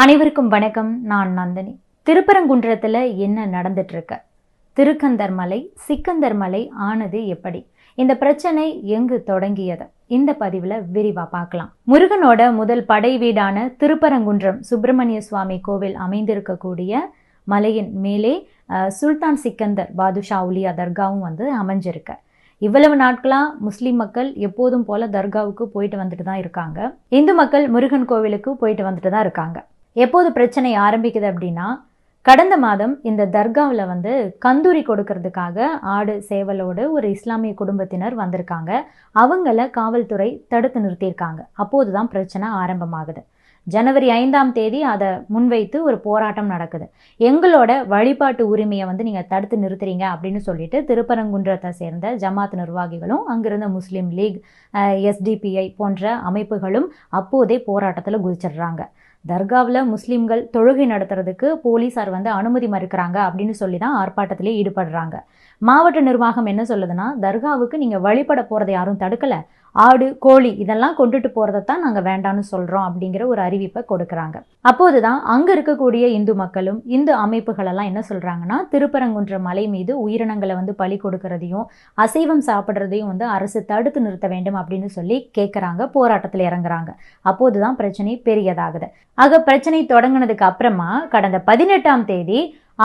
அனைவருக்கும் வணக்கம். நான் நந்தினி. திருப்பரங்குன்றத்தில் என்ன நடந்துட்டு இருக்கு? திருக்கந்தர் மலை, சிக்கந்தர் மலை ஆனது எப்படி? இந்த பிரச்சனை எங்கு தொடங்கியது? இந்த பதிவில் விரிவாக பார்க்கலாம். முருகனோட முதல் படை வீடான திருப்பரங்குன்றம் சுப்பிரமணிய சுவாமி கோவில் அமைந்திருக்கக்கூடிய மலையின் மேலே சுல்தான் சிக்கந்தர் பாதுஷா உலியா தர்காவும் அமைஞ்சிருக்கு. இவ்வளவு நாட்களாக முஸ்லீம் மக்கள் எப்போதும் போல தர்காவுக்கு போயிட்டு வந்துட்டு தான் இருக்காங்க. இந்து மக்கள் முருகன் கோவிலுக்கு போயிட்டு வந்துட்டு தான் இருக்காங்க. எப்போது பிரச்சனை ஆரம்பிக்குது அப்படின்னா, கடந்த மாதம் இந்த தர்காவில் கந்தூரி கொடுக்கறதுக்காக ஆடு சேவலோடு ஒரு இஸ்லாமிய குடும்பத்தினர் வந்திருக்காங்க. அவங்கள காவல்துறை தடுத்து நிறுத்தியிருக்காங்க. அப்போது தான் பிரச்சனை ஆரம்பமாகுது. ஜனவரி 5ஆம் தேதி அதை முன்வைத்து ஒரு போராட்டம் நடக்குது. எங்களோட வழிபாட்டு உரிமையை நீங்கள் தடுத்து நிறுத்துறீங்க அப்படின்னு சொல்லிட்டு திருப்பரங்குன்றத்தை சேர்ந்த ஜமாத் நிர்வாகிகளும் அங்கிருந்த முஸ்லீம் லீக், SDPI போன்ற அமைப்புகளும் அப்போதே போராட்டத்தில் குதிச்சிடுறாங்க. தர்காவில் முஸ்லீம்கள் தொழுகை நடத்துறதுக்கு போலீஸார் அனுமதி மறுக்கிறாங்க அப்படின்னு சொல்லி தான் ஆர்ப்பாட்டத்திலே ஈடுபடுறாங்க. மாவட்ட நிர்வாகம் என்ன சொல்லுதுன்னா, தர்காவுக்கு நீங்கள் வழிபட போகிறத யாரும் தடுக்கலை, ஆடு கோழி இதெல்லாம் கொண்டுட்டு போகிறதான் நாங்கள் வேண்டான்னு சொல்கிறோம் அப்படிங்கிற ஒரு அறிவிப்பை கொடுக்குறாங்க. அப்போது தான் அங்கே இருக்கக்கூடிய இந்து மக்களும் இந்து அமைப்புகளெல்லாம் என்ன சொல்கிறாங்கன்னா, திருப்பரங்குன்ற மலை மீது உயிரினங்களை பலி கொடுக்கறதையும் அசைவம் சாப்பிட்றதையும் அரசு தடுத்து நிறுத்த வேண்டும் அப்படின்னு சொல்லி கேட்குறாங்க. போராட்டத்தில் இறங்குறாங்க. அப்போது தான் பிரச்சனை பெரியதாகுது. ஆக பிரச்சனை தொடங்கினதுக்கு அப்புறமா கடந்த 18ஆம் தேதி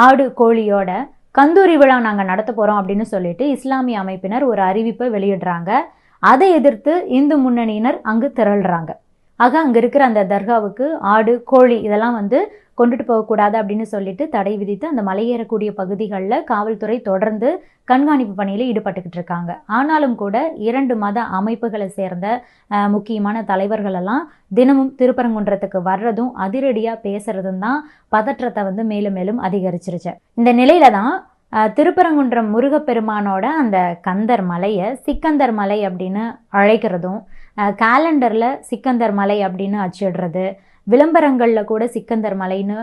ஆடு கோழியோட கந்தூரி விழா நாங்கள் நடத்த போகிறோம் அப்படின்னு சொல்லிட்டு இஸ்லாமிய அமைப்பினர் ஒரு அறிவிப்பை வெளியிடுறாங்க. அதை எதிர்த்து இந்து முன்னணியினர் அங்கு திரள்றாங்க. ஆக அங்கே இருக்கிற அந்த தர்காவுக்கு ஆடு கோழி இதெல்லாம் கொண்டுட்டு போகக்கூடாது அப்படின்னு சொல்லிட்டு தடை விதித்து அந்த மலையேறக்கூடிய பகுதிகளில் காவல்துறை தொடர்ந்து கண்காணிப்பு பணியில் ஈடுபட்டுக்கிட்டு இருக்காங்க. ஆனாலும் கூட 2 மத அமைப்புகளை சேர்ந்த முக்கியமான தலைவர்களெல்லாம் தினமும் திருப்பரங்குன்றத்துக்கு வர்றதும் அதிரடியாக பேசுறதும் தான் பதற்றத்தை மேலும் மேலும் அதிகரிச்சிருச்சு. இந்த நிலையில தான் திருப்பரங்குன்றம் முருகப்பெருமானோட அந்த கந்தர் மலையை சிக்கந்தர் மலை அப்படின்னு அழைக்கிறதும், கேலண்டரில் சிக்கந்தர் மலை அப்படின்னு அச்சிடுறது, விளம்பரங்களில் கூட சிக்கந்தர் மலைன்னு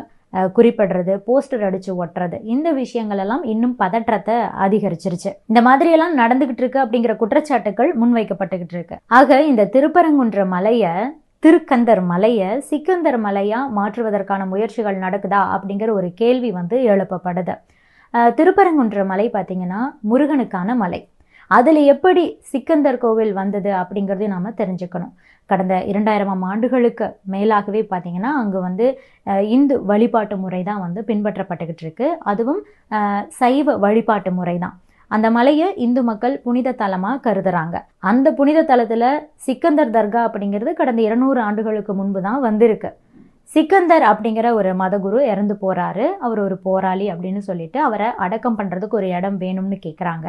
குறிப்பிடுறது, போஸ்டர் அடித்து ஒட்டுறது, இந்த விஷயங்கள் எல்லாம் இன்னும் பதற்றத்தை அதிகரிச்சிருச்சு. இந்த மாதிரியெல்லாம் நடந்துகிட்டு இருக்கு அப்படிங்கிற குற்றச்சாட்டுகள் முன்வைக்கப்பட்டுக்கிட்டு இருக்கு. ஆக இந்த திருப்பரங்குன்ற மலையை, திருக்கந்தர் மலையை சிக்கந்தர் மலையா மாற்றுவதற்கான முயற்சிகள் நடக்குதா அப்படிங்கிற ஒரு கேள்வி எழுப்பப்படுது. திருப்பரங்குன்ற மலை பார்த்தீங்கன்னா முருகனுக்கான மலை. அதில் எப்படி சிக்கந்தர் கோவில் வந்தது அப்படிங்கிறதையும் நாம் தெரிஞ்சுக்கணும். கடந்த 2000 ஆண்டுகளுக்கு மேலாகவே பார்த்தீங்கன்னா அங்கே இந்து வழிபாட்டு முறை தான் பின்பற்றப்பட்டுக்கிட்டு இருக்கு. அதுவும் சைவ வழிபாட்டு முறை தான். அந்த மலையை இந்து மக்கள் புனித தலமாக கருதுறாங்க. அந்த புனித தலத்தில் சிக்கந்தர் தர்கா அப்படிங்கிறது கடந்த 200 ஆண்டுகளுக்கு முன்பு தான் வந்திருக்கு. சிக்கந்தர் அப்படிங்கிற ஒரு மதகுரு இறந்து போகிறாரு. அவர் ஒரு போராளி அப்படின்னு சொல்லிட்டு அவரை அடக்கம் பண்ணுறதுக்கு ஒரு இடம் வேணும்னு கேட்குறாங்க.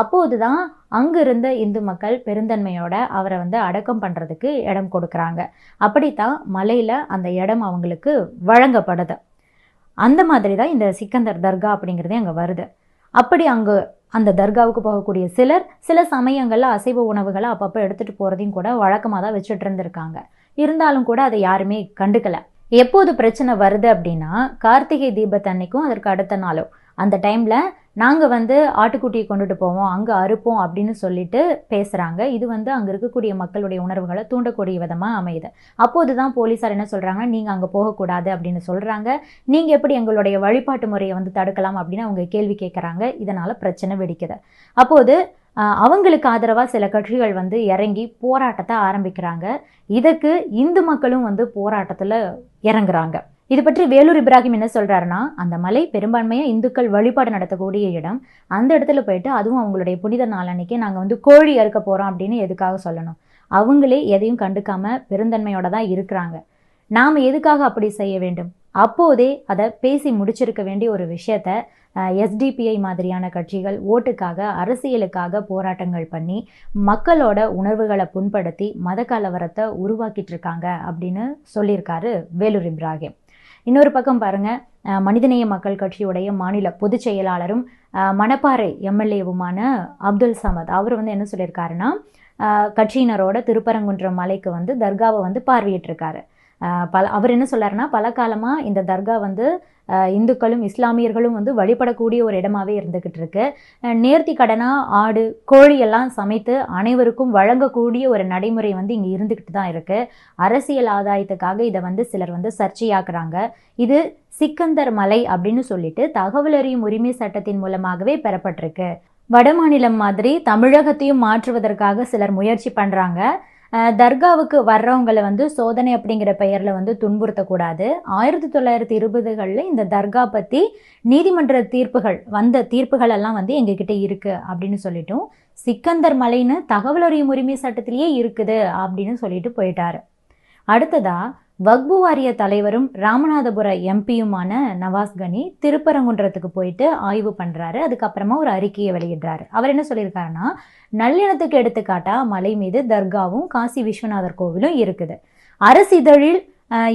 அப்போது தான் அங்கே இருந்த இந்து மக்கள் பெருந்தன்மையோட அவரை அடக்கம் பண்ணுறதுக்கு இடம் கொடுக்குறாங்க. அப்படித்தான் மலையில் அந்த இடம் அவங்களுக்கு வழங்கப்படுது. அந்த மாதிரி தான் இந்த சிக்கந்தர் தர்கா அப்படிங்கிறதே அங்கே வருது. அப்படி அங்கே அந்த தர்காவுக்கு போகக்கூடிய சில சமயங்களில் அசைவ உணவுகளை அப்பப்போ எடுத்துகிட்டு போகிறதையும் கூட வழக்கமாக தான் வச்சுட்டு இருந்திருக்காங்க. இருந்தாலும் கூட அதை யாருமே கண்டுக்கலை. எப்போது பிரச்சனை வருது அப்படின்னா, கார்த்திகை தீபத்தன்னைக்கும் அதற்கு அடுத்த நாளும் அந்த டைமில் நாங்கள் ஆட்டுக்குட்டியை கொண்டுட்டு போவோம், அங்கே அறுப்போம் அப்படின்னு சொல்லிட்டு பேசுகிறாங்க. இது அங்கே இருக்கக்கூடிய மக்களுடைய உணர்வுகளை தூண்டக்கூடிய விதமாக அமையுது. அப்போது தான் போலீஸார் என்ன சொல்கிறாங்க, நீங்கள் அங்கே போகக்கூடாது அப்படின்னு சொல்கிறாங்க. நீங்கள் எப்படி எங்களுடைய வழிபாட்டு முறையை தடுக்கலாம் அப்படின்னு அவங்க கேள்வி கேட்குறாங்க. இதனால் பிரச்சனை வெடிக்குது. அப்போது அவங்களுக்கு ஆதரவாக சில கட்சிகள் இறங்கி போராட்டத்தை ஆரம்பிக்கிறாங்க. இதுக்கு இந்து மக்களும் போராட்டத்தில் இறங்குறாங்க. இது பற்றி வேலூர் இப்ராஹிம் என்ன சொல்கிறாருன்னா, அந்த மலை பெரும்பான்மையாக இந்துக்கள் வழிபாடு நடத்தக்கூடிய இடம். அந்த இடத்துல போயிட்டு அதுவும் அவங்களுடைய புனித நாள் அன்னைக்கு நாங்கள் கோழி அறுக்க போகிறோம் அப்படின்னு எதுக்காக சொல்லணும்? அவங்களே எதையும் கண்டுக்காமல் பெருந்தன்மையோட தான் இருக்கிறாங்க. நாம் எதுக்காக அப்படி செய்ய வேண்டும்? அப்போதே அதை பேசி முடிச்சிருக்க வேண்டிய ஒரு விஷயத்த SDPI மாதிரியான கட்சிகள் ஓட்டுக்காக, அரசியலுக்காக போராட்டங்கள் பண்ணி மக்களோட உணர்வுகளை புண்படுத்தி மத கலவரத்தை உருவாக்கிட்டு இருக்காங்க அப்படின்னு சொல்லியிருக்காரு வேலூர் இப்ராஹிம். இன்னொரு பக்கம் பாருங்கள், மனிதநேய மக்கள் கட்சியுடைய மாநில பொதுச் செயலாளரும் மணப்பாறை MLAவுமான அப்துல் சமத் அவர் என்ன சொல்லியிருக்காருன்னா, கட்சியினரோட திருப்பரங்குன்ற மலைக்கு தர்காவை பார்வையிட்டிருக்காரு. அவர் என்ன சொல்றாருன்னா, பல காலமாக இந்த தர்கா வந்து இந்துக்களும் இஸ்லாமியர்களும் வந்து வழிபடக்கூடிய ஒரு இடமாவே இருந்துக்கிட்டு இருக்கு. நேர்த்தி கடனாக ஆடு கோழி எல்லாம் சமைத்து அனைவருக்கும் வழங்கக்கூடிய ஒரு நடைமுறை வந்து இங்கே இருந்துக்கிட்டு தான் இருக்கு. அரசியல் ஆதாயத்துக்காக இதை வந்து சிலர் வந்து சர்ச்சையாக்குறாங்க. இது சிக்கந்தர் மலை அப்படின்னு சொல்லிட்டு தகவல் அறியும் உரிமை சட்டத்தின் மூலமாகவே பெறப்பட்டிருக்கு. வடமாநிலம் மாதிரி தமிழகத்தையும் மாற்றுவதற்காக சிலர் முயற்சி பண்ணுறாங்க. தர்காவுக்கு வர்றவங்களை வந்து சோதனை அப்படிங்கிற பெயரில் வந்து துன்புறுத்தக்கூடாது. 1920களில் இந்த தர்கா பற்றி நீதிமன்ற தீர்ப்புகள் எல்லாம் வந்து எங்ககிட்ட இருக்குது அப்படின்னு சொல்லிட்டும், சிக்கந்தர் மலைன்னு தகவல் அறியும் உரிமை சட்டத்திலேயே இருக்குது அப்படின்னு சொல்லிட்டு போயிட்டாரு. அடுத்ததா வக்பு வாரிய தலைவரும் ராமநாதபுர எம்பியுமான நவாஸ் கனி திருப்பரங்குன்றத்துக்கு போயிட்டு ஆய்வு பண்ணுறாரு. அதுக்கப்புறமா ஒரு அறிக்கையை வெளியிடுறாரு. அவர் என்ன சொல்லியிருக்காருன்னா, நல்லிணத்துக்கு எடுத்துக்காட்டா மலை மீது தர்காவும் காசி விஸ்வநாதர் கோவிலும் இருக்குது. அரசிதழில்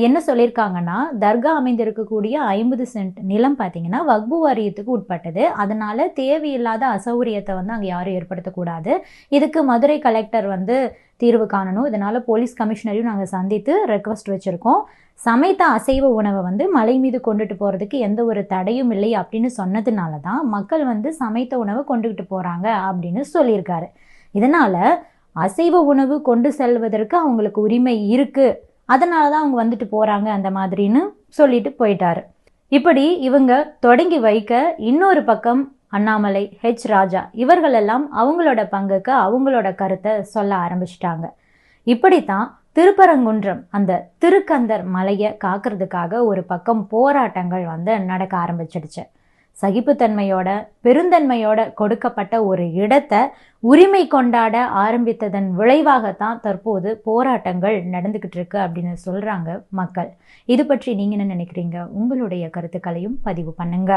என்ன சொல்லியிருக்காங்கன்னா, தர்கா அமைந்திருக்கக்கூடிய 50 சென்ட் நிலம் பார்த்தீங்கன்னா வக்பு வாரியத்துக்கு உட்பட்டது. அதனால தேவையில்லாத அசௌகரியத்தை வந்து அங்கே யாரும் ஏற்படுத்தக்கூடாது. இதுக்கு மதுரை கலெக்டர் வந்து தீர்வு காணணும். இதனால் போலீஸ் கமிஷனரையும் நாங்கள் சந்தித்து ரெக்வஸ்ட் வச்சுருக்கோம். சமைத்த அசைவ உணவை வந்து மலை மீது கொண்டுட்டு போகிறதுக்கு எந்த ஒரு தடையும் இல்லை அப்படின்னு சொன்னதுனால தான் மக்கள் வந்து சமைத்த உணவை கொண்டுகிட்டு போகிறாங்க அப்படின்னு சொல்லியிருக்காரு. இதனால் அசைவ உணவு கொண்டு செல்வதற்கு அவங்களுக்கு உரிமை இருக்குது, அதனால தான் அவங்க வந்துட்டு போகிறாங்க அந்த மாதிரின்னு சொல்லிட்டு போயிட்டாரு. இப்படி இவங்க தொடங்கி வைக்க இன்னொரு பக்கம் அண்ணாமலை, ராஜா இவர்களெல்லாம் அவங்களோட பங்குக்கு அவங்களோட கருத்தை சொல்ல ஆரம்பிச்சிட்டாங்க. இப்படித்தான் திருப்பரங்குன்றம் அந்த திருக்கந்தர் மலையை காக்கிறதுக்காக ஒரு பக்கம் போராட்டங்கள் வந்து நடக்க ஆரம்பிச்சிடுச்சு. சகிப்புத்தன்மையோட பெருந்தன்மையோட கொடுக்கப்பட்ட ஒரு இடத்தை உரிமை கொண்டாட ஆரம்பித்ததன் விளைவாகத்தான் தற்போது போராட்டங்கள் நடந்துக்கிட்டு இருக்கு அப்படின்னு சொல்றாங்க மக்கள். இது பற்றி நீங்க என்ன நினைக்கிறீங்க? உங்களுடைய கருத்துக்களையும் பதிவு பண்ணுங்க.